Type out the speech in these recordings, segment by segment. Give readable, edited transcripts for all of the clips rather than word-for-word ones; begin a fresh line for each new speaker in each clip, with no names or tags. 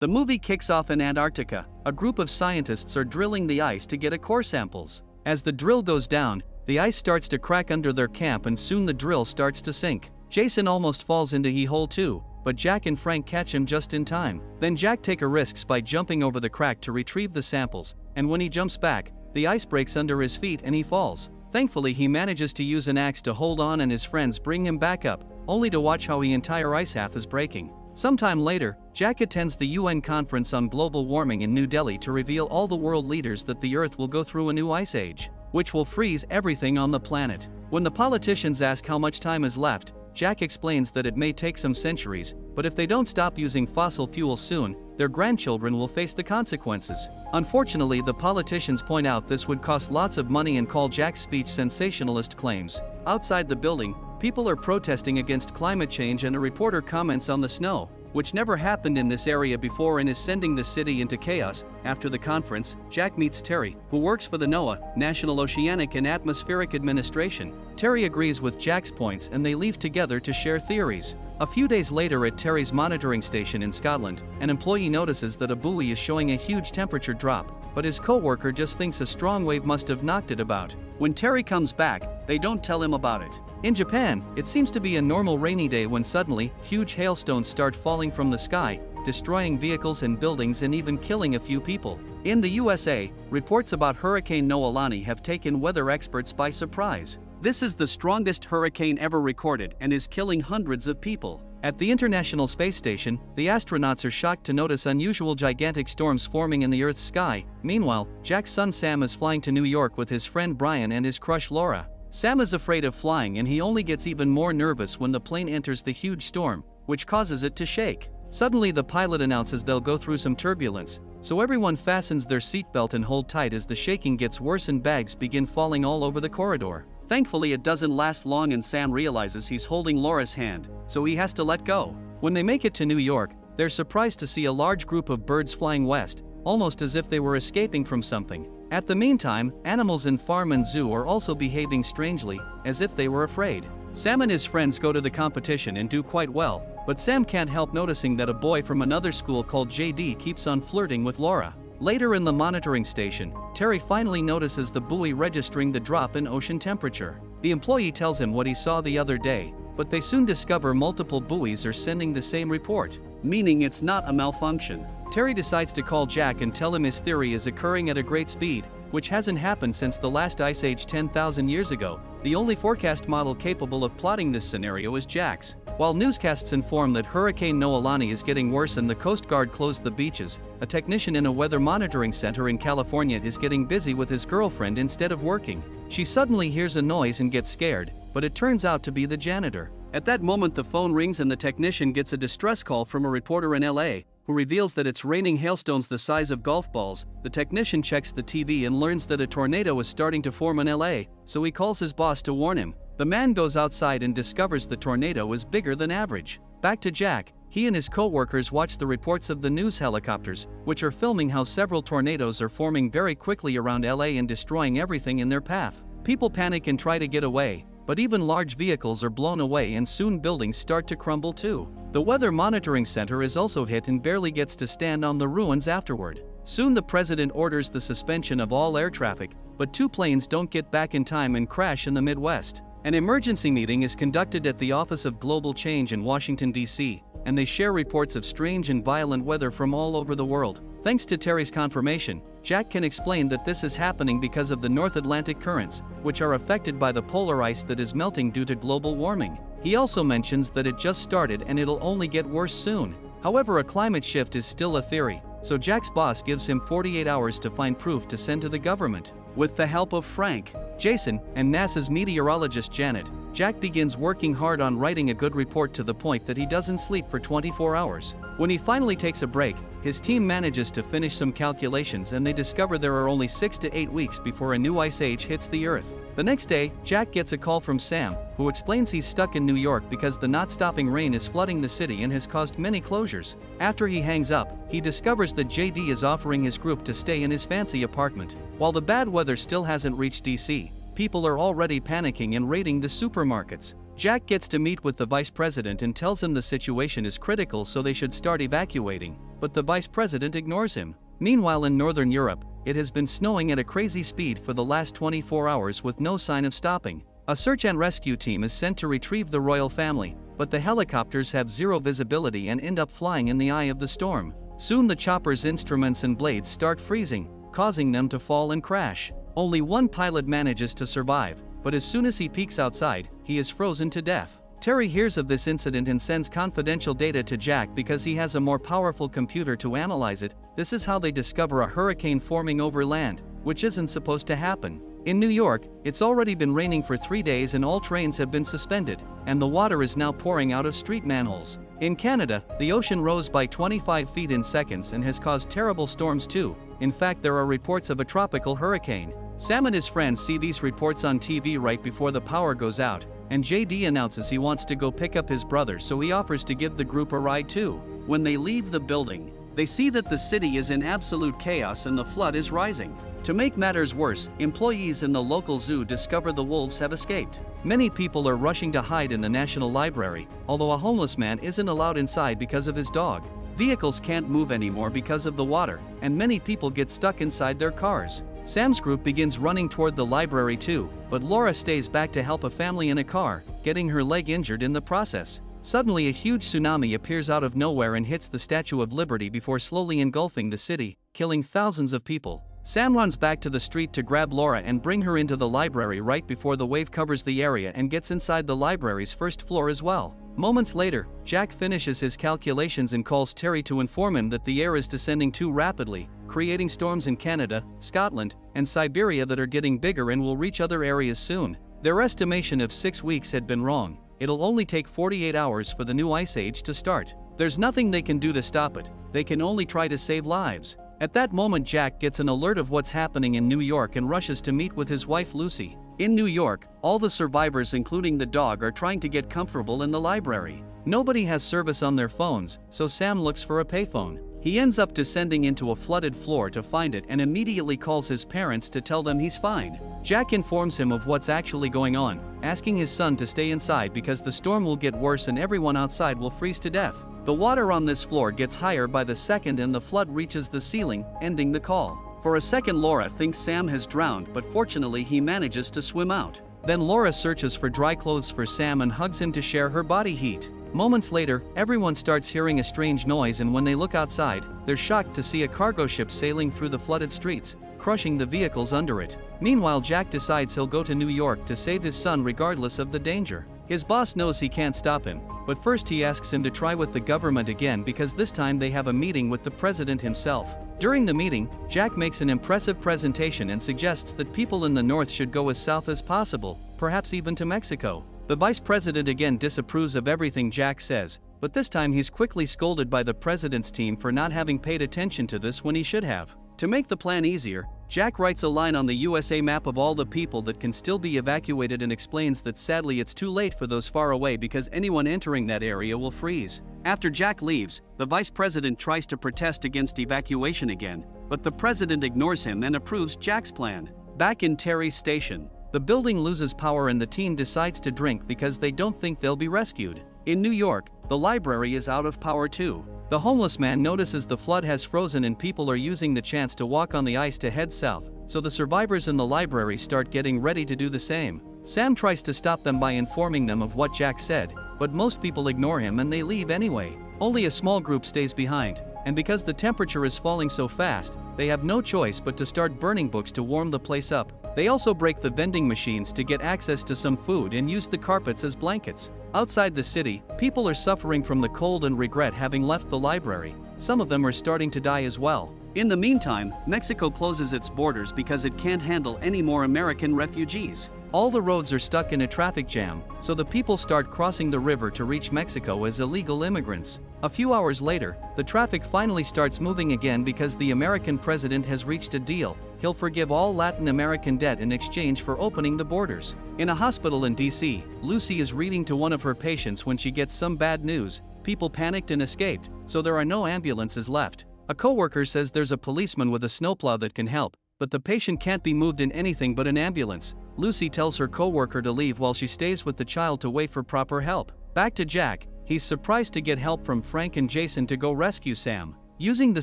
The movie kicks off in Antarctica. A group of scientists are drilling the ice to get core samples. As the drill goes down, the ice starts to crack under their camp and soon the drill starts to sink. Jason almost falls into the hole too, but Jack and Frank catch him just in time. Then Jack takes risks by jumping over the crack to retrieve the samples, and when he jumps back, the ice breaks under his feet and he falls. Thankfully he manages to use an axe to hold on and his friends bring him back up, only to watch how the entire ice half is breaking. Sometime later, Jack attends the UN conference on global warming in New Delhi to reveal all the world leaders that the Earth will go through a new ice age, which will freeze everything on the planet. When the politicians ask how much time is left, Jack explains that it may take some centuries, but if they don't stop using fossil fuels soon, their grandchildren will face the consequences. Unfortunately, the politicians point out this would cost lots of money and call Jack's speech sensationalist claims. Outside the building, people are protesting against climate change and a reporter comments on the snow, which never happened in this area before and is sending the city into chaos. After the conference, Jack meets Terry, who works for the NOAA, National Oceanic and Atmospheric Administration. Terry agrees with Jack's points and they leave together to share theories. A few days later at Terry's monitoring station in Scotland, an employee notices that a buoy is showing a huge temperature drop, but his co-worker just thinks a strong wave must have knocked it about. When Terry comes back, they don't tell him about it. In Japan, it seems to be a normal rainy day when suddenly, huge hailstones start falling from the sky, destroying vehicles and buildings and even killing a few people. In the USA, reports about Hurricane Noelani have taken weather experts by surprise. This is the strongest hurricane ever recorded and is killing hundreds of people. At the International Space Station, the astronauts are shocked to notice unusual gigantic storms forming in the Earth's sky. Meanwhile, Jack's son Sam is flying to New York with his friend Brian and his crush Laura. Sam is afraid of flying and he only gets even more nervous when the plane enters the huge storm, which causes it to shake. Suddenly the pilot announces they'll go through some turbulence, so everyone fastens their seatbelt and hold tight as the shaking gets worse and bags begin falling all over the corridor. Thankfully it doesn't last long and Sam realizes he's holding Laura's hand, so he has to let go. When they make it to New York, they're surprised to see a large group of birds flying west, almost as if they were escaping from something. At the meantime, animals in farm and zoo are also behaving strangely, as if they were afraid. Sam and his friends go to the competition and do quite well, but Sam can't help noticing that a boy from another school called JD keeps on flirting with Laura. Later in the monitoring station, Terry finally notices the buoy registering the drop in ocean temperature. The employee tells him what he saw the other day, but they soon discover multiple buoys are sending the same report, meaning it's not a malfunction. Terry decides to call Jack and tell him his theory is occurring at a great speed, which hasn't happened since the last ice age 10,000 years ago. The only forecast model capable of plotting this scenario is Jack's. While newscasts inform that Hurricane Noelani is getting worse and the Coast Guard closed the beaches, a technician in a weather monitoring center in California is getting busy with his girlfriend instead of working. She suddenly hears a noise and gets scared, but it turns out to be the janitor. At that moment the phone rings and the technician gets a distress call from a reporter in LA, who reveals that it's raining hailstones the size of golf balls. The technician checks the TV and learns that a tornado is starting to form in LA, so he calls his boss to warn him. The man goes outside and discovers the tornado is bigger than average. Back to Jack, he and his co-workers watch the reports of the news helicopters, which are filming how several tornadoes are forming very quickly around LA and destroying everything in their path. People panic and try to get away, but even large vehicles are blown away and soon buildings start to crumble too. The Weather Monitoring Center is also hit and barely gets to stand on the ruins afterward. Soon the president orders the suspension of all air traffic, but two planes don't get back in time and crash in the Midwest. An emergency meeting is conducted at the Office of Global Change in Washington, D.C., and they share reports of strange and violent weather from all over the world. Thanks to Terry's confirmation, Jack can explain that this is happening because of the North Atlantic currents, which are affected by the polar ice that is melting due to global warming. He also mentions that it just started and it'll only get worse soon. However, a climate shift is still a theory, so Jack's boss gives him 48 hours to find proof to send to the government. With the help of Frank, Jason, and NASA's meteorologist Janet, Jack begins working hard on writing a good report to the point that he doesn't sleep for 24 hours. When he finally takes a break, his team manages to finish some calculations and they discover there are only 6 to 8 weeks before a new ice age hits the Earth. The next day, Jack gets a call from Sam, who explains he's stuck in New York because the not-stopping rain is flooding the city and has caused many closures. After he hangs up, he discovers that JD is offering his group to stay in his fancy apartment. While the bad weather still hasn't reached DC, people are already panicking and raiding the supermarkets. Jack gets to meet with the vice president and tells him the situation is critical, so they should start evacuating, but the vice president ignores him. Meanwhile, in northern Europe, it has been snowing at a crazy speed for the last 24 hours with no sign of stopping. A search and rescue team is sent to retrieve the royal family, but the helicopters have zero visibility and end up flying in the eye of the storm. Soon the chopper's instruments and blades start freezing, causing them to fall and crash. Only one pilot manages to survive, but as soon as he peeks outside, he is frozen to death. Terry hears of this incident and sends confidential data to Jack because he has a more powerful computer to analyze it. This is how they discover a hurricane forming over land, which isn't supposed to happen. In New York, it's already been raining for 3 days and all trains have been suspended, and the water is now pouring out of street manholes. In Canada, the ocean rose by 25 feet in seconds and has caused terrible storms too. In fact, there are reports of a tropical hurricane. Sam and his friends see these reports on TV right before the power goes out, and JD announces he wants to go pick up his brother, so he offers to give the group a ride too. When they leave the building, they see that the city is in absolute chaos and the flood is rising. To make matters worse, employees in the local zoo discover the wolves have escaped. Many people are rushing to hide in the National Library, although a homeless man isn't allowed inside because of his dog. Vehicles can't move anymore because of the water, and many people get stuck inside their cars. Sam's group begins running toward the library too, but Laura stays back to help a family in a car, getting her leg injured in the process. Suddenly a huge tsunami appears out of nowhere and hits the Statue of Liberty before slowly engulfing the city, killing thousands of people. Sam runs back to the street to grab Laura and bring her into the library right before the wave covers the area and gets inside the library's first floor as well. Moments later, Jack finishes his calculations and calls Terry to inform him that the air is descending too rapidly, creating storms in Canada, Scotland, and Siberia that are getting bigger and will reach other areas soon. Their estimation of 6 weeks had been wrong. It'll only take 48 hours for the new ice age to start. There's nothing they can do to stop it. They can only try to save lives. At that moment, Jack gets an alert of what's happening in New York and rushes to meet with his wife Lucy. In New York, all the survivors including the dog are trying to get comfortable in the library. Nobody has service on their phones, so Sam looks for a payphone. He ends up descending into a flooded floor to find it and immediately calls his parents to tell them he's fine. Jack informs him of what's actually going on, asking his son to stay inside because the storm will get worse and everyone outside will freeze to death. The water on this floor gets higher by the second and the flood reaches the ceiling, ending the call. For a second, Laura thinks Sam has drowned, but fortunately he manages to swim out. Then Laura searches for dry clothes for Sam and hugs him to share her body heat. Moments later, everyone starts hearing a strange noise, and when they look outside, they're shocked to see a cargo ship sailing through the flooded streets, crushing the vehicles under it. Meanwhile, Jack decides he'll go to New York to save his son regardless of the danger. His boss knows he can't stop him, but first he asks him to try with the government again because this time they have a meeting with the president himself. During the meeting, Jack makes an impressive presentation and suggests that people in the north should go as south as possible, perhaps even to Mexico. The vice president again disapproves of everything Jack says, but this time he's quickly scolded by the president's team for not having paid attention to this when he should have. To make the plan easier, Jack writes a line on the USA map of all the people that can still be evacuated and explains that sadly it's too late for those far away because anyone entering that area will freeze. After Jack leaves, the vice president tries to protest against evacuation again, but the president ignores him and approves Jack's plan. Back in Terry's station, the building loses power and the team decides to drink because they don't think they'll be rescued. In New York, the library is out of power too. The homeless man notices the flood has frozen and people are using the chance to walk on the ice to head south, so the survivors in the library start getting ready to do the same. Sam tries to stop them by informing them of what Jack said, but most people ignore him and they leave anyway. Only a small group stays behind, and because the temperature is falling so fast, they have no choice but to start burning books to warm the place up. They also break the vending machines to get access to some food and use the carpets as blankets. Outside the city, people are suffering from the cold and regret having left the library. Some of them are starting to die as well. In the meantime, Mexico closes its borders because it can't handle any more American refugees. All the roads are stuck in a traffic jam, so the people start crossing the river to reach Mexico as illegal immigrants. A few hours later, the traffic finally starts moving again because the American president has reached a deal. He'll forgive all Latin American debt in exchange for opening the borders. In a hospital in DC, Lucy is reading to one of her patients when she gets some bad news. People panicked and escaped, so there are no ambulances left. A coworker says there's a policeman with a snowplow that can help, but the patient can't be moved in anything but an ambulance. Lucy tells her co-worker to leave while she stays with the child to wait for proper help. Back to Jack, he's surprised to get help from Frank and Jason to go rescue Sam. Using the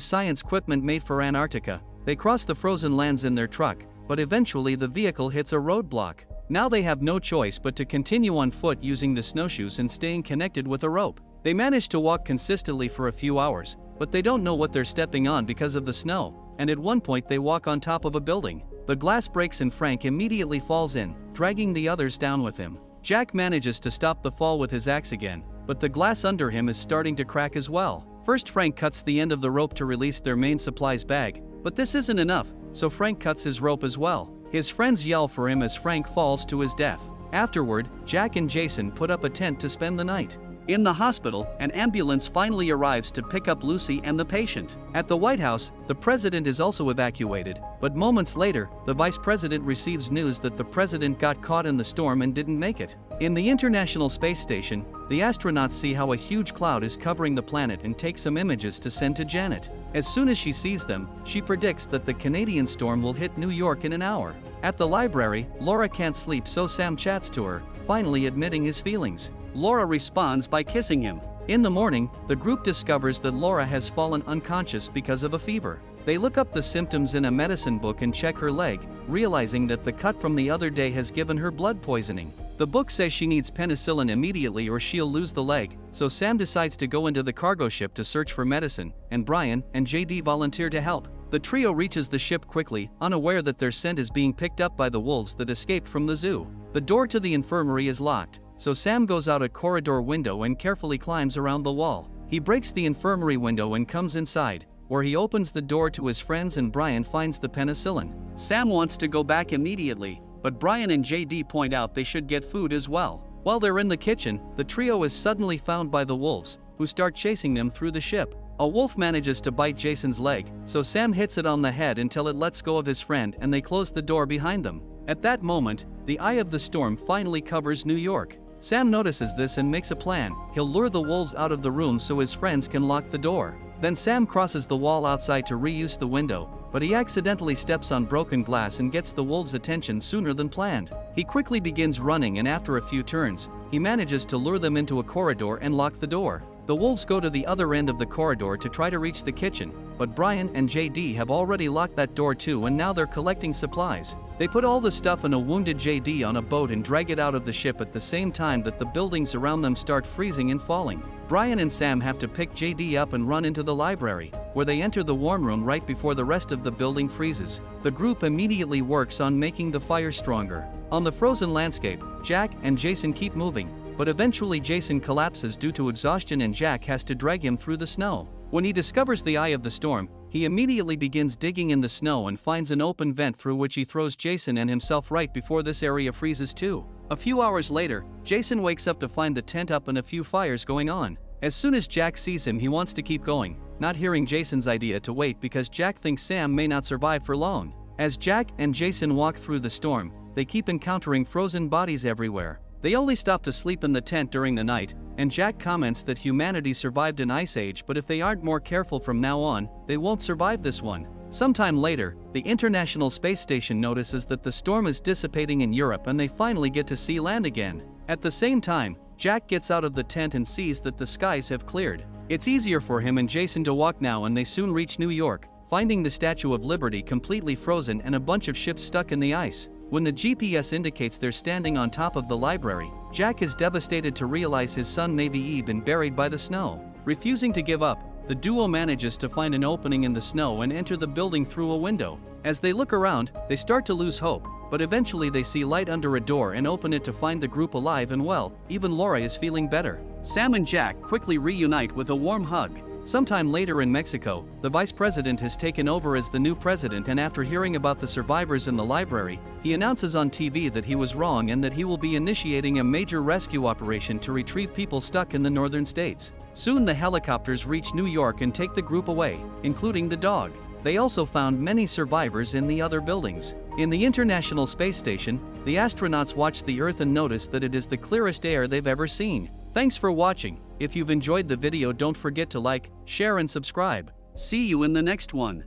science equipment made for Antarctica, they cross the frozen lands in their truck, but eventually the vehicle hits a roadblock. Now they have no choice but to continue on foot using the snowshoes and staying connected with a rope. They manage to walk consistently for a few hours, but they don't know what they're stepping on because of the snow, and at one point they walk on top of a building. The glass breaks and Frank immediately falls in, dragging the others down with him. Jack manages to stop the fall with his axe again, but the glass under him is starting to crack as well. First Frank cuts the end of the rope to release their main supplies bag, but this isn't enough, so Frank cuts his rope as well. His friends yell for him as Frank falls to his death. Afterward, Jack and Jason put up a tent to spend the night. In the hospital, an ambulance finally arrives to pick up Lucy and the patient. At the White House, the president is also evacuated, but moments later, the vice president receives news that the president got caught in the storm and didn't make it. In the International Space Station, the astronauts see how a huge cloud is covering the planet and take some images to send to Janet. As soon as she sees them, she predicts that the Canadian storm will hit New York in an hour. At the library, Laura can't sleep, so Sam chats to her, finally admitting his feelings. Laura responds by kissing him. In the morning, the group discovers that Laura has fallen unconscious because of a fever. They look up the symptoms in a medicine book and check her leg, realizing that the cut from the other day has given her blood poisoning. The book says she needs penicillin immediately or she'll lose the leg, so Sam decides to go into the cargo ship to search for medicine, and Brian and JD volunteer to help. The trio reaches the ship quickly, unaware that their scent is being picked up by the wolves that escaped from the zoo. The door to the infirmary is locked, so Sam goes out a corridor window and carefully climbs around the wall. He breaks the infirmary window and comes inside, where he opens the door to his friends and Brian finds the penicillin. Sam wants to go back immediately, but Brian and JD point out they should get food as well. While they're in the kitchen, the trio is suddenly found by the wolves, who start chasing them through the ship. A wolf manages to bite Jason's leg, so Sam hits it on the head until it lets go of his friend and they close the door behind them. At that moment, the eye of the storm finally covers New York. Sam notices this and makes a plan. He'll lure the wolves out of the room so his friends can lock the door. Then Sam crosses the wall outside to reuse the window, but he accidentally steps on broken glass and gets the wolves' attention sooner than planned. He quickly begins running and after a few turns, he manages to lure them into a corridor and lock the door. The wolves go to the other end of the corridor to try to reach the kitchen, but Brian and JD have already locked that door too and now they're collecting supplies. They put all the stuff in a wounded JD on a boat and drag it out of the ship at the same time that the buildings around them start freezing and falling. Brian and Sam have to pick JD up and run into the library, where they enter the warm room right before the rest of the building freezes. The group immediately works on making the fire stronger. On the frozen landscape, Jack and Jason keep moving, but eventually Jason collapses due to exhaustion and Jack has to drag him through the snow. When he discovers the eye of the storm, he immediately begins digging in the snow and finds an open vent through which he throws Jason and himself right before this area freezes too. A few hours later, Jason wakes up to find the tent up and a few fires going on. As soon as Jack sees him, he wants to keep going, not hearing Jason's idea to wait because Jack thinks Sam may not survive for long. As Jack and Jason walk through the storm, they keep encountering frozen bodies everywhere. They only stop to sleep in the tent during the night, and Jack comments that humanity survived an ice age, but if they aren't more careful from now on, they won't survive this one. Sometime later, the International Space Station notices that the storm is dissipating in Europe and they finally get to see land again. At the same time, Jack gets out of the tent and sees that the skies have cleared. It's easier for him and Jason to walk now and they soon reach New York, finding the Statue of Liberty completely frozen and a bunch of ships stuck in the ice. When the GPS indicates they're standing on top of the library, Jack is devastated to realize his son may be been buried by the snow. Refusing to give up, the duo manages to find an opening in the snow and enter the building through a window. As they look around, they start to lose hope, but eventually they see light under a door and open it to find the group alive and well. Even Laura is feeling better. Sam and Jack quickly reunite with a warm hug. Sometime later in Mexico, the vice president has taken over as the new president, and after hearing about the survivors in the library, he announces on TV that he was wrong and that he will be initiating a major rescue operation to retrieve people stuck in the northern states. Soon the helicopters reach New York and take the group away, including the dog. They also found many survivors in the other buildings. In the International Space Station, the astronauts watch the Earth and notice that it is the clearest air they've ever seen. Thanks for watching. If you've enjoyed the video, don't forget to like, share and subscribe. See you in the next one.